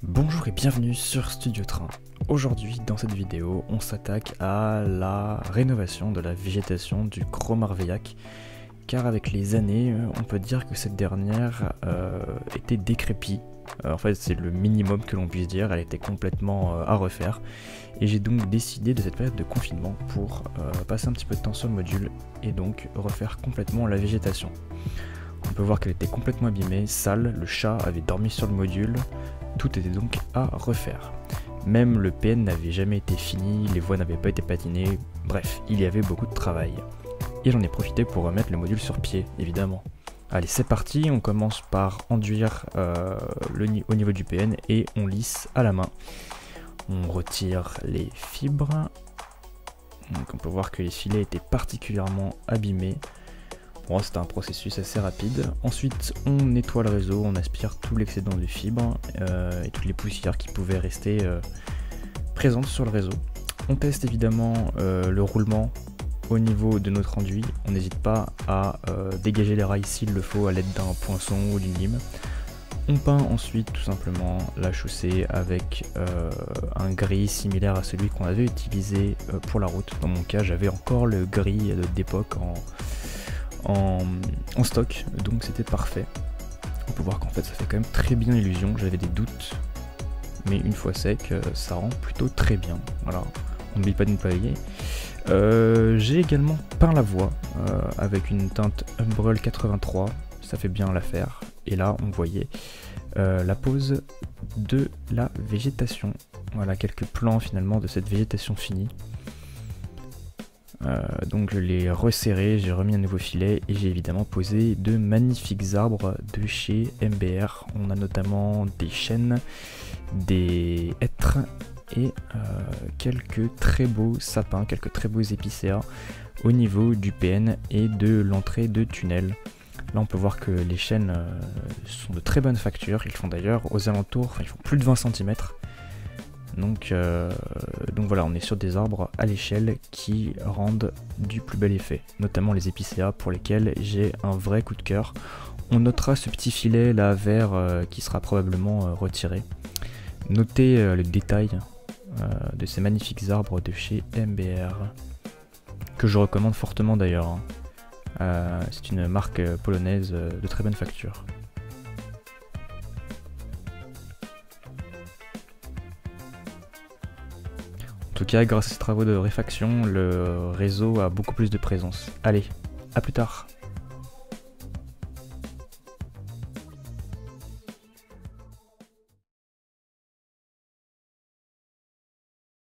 Bonjour et bienvenue sur Studio Train. Aujourd'hui, dans cette vidéo, on s'attaque à la rénovation de la végétation du Gros Marveillac, car avec les années, on peut dire que cette dernière était décrépite. En fait, c'est le minimum que l'on puisse dire, elle était complètement à refaire. Et j'ai donc décidé de cette période de confinement pour passer un petit peu de temps sur le module et donc refaire complètement la végétation. On peut voir qu'elle était complètement abîmée, sale, le chat avait dormi sur le module, tout était donc à refaire. Même le PN n'avait jamais été fini, les voies n'avaient pas été patinées, bref, il y avait beaucoup de travail. Et j'en ai profité pour remettre le module sur pied, évidemment. Allez, c'est parti, on commence par enduire au niveau du PN et on lisse à la main. On retire les fibres. Donc on peut voir que les filets étaient particulièrement abîmés. Bon, c'était un processus assez rapide. Ensuite, on nettoie le réseau, on aspire tout l'excédent de fibres et toutes les poussières qui pouvaient rester présentes sur le réseau. On teste évidemment le roulement au niveau de notre enduit. On n'hésite pas à dégager les rails s'il le faut à l'aide d'un poinçon ou d'une lime. On peint ensuite tout simplement la chaussée avec un gris similaire à celui qu'on avait utilisé pour la route. Dans mon cas, j'avais encore le gris d'époque en stock, donc c'était parfait. On peut voir qu'en fait ça fait quand même très bien illusion, j'avais des doutes, mais une fois sec, ça rend plutôt très bien. Voilà, on n'oublie pas de nettoyer. J'ai également peint la voie avec une teinte Umbreul 83, ça fait bien l'affaire. Et là on voyait la pose de la végétation. Voilà quelques plans finalement de cette végétation finie. Donc je l'ai resserré, j'ai remis un nouveau filet et j'ai évidemment posé de magnifiques arbres de chez MBR. On a notamment des chênes, des hêtres et quelques très beaux sapins, quelques très beaux épicéas au niveau du PN et de l'entrée de tunnel. Là on peut voir que les chênes sont de très bonne facture, ils font d'ailleurs aux alentours, enfin ils font plus de 20 cm. Donc voilà, on est sur des arbres à l'échelle qui rendent du plus bel effet, notamment les épicéas pour lesquels j'ai un vrai coup de cœur. On notera ce petit filet là vert qui sera probablement retiré. Notez le détail de ces magnifiques arbres de chez MBR, que je recommande fortement d'ailleurs. C'est une marque polonaise de très bonne facture. En tout cas, grâce à ces travaux de réfaction, le réseau a beaucoup plus de présence. Allez, à plus tard!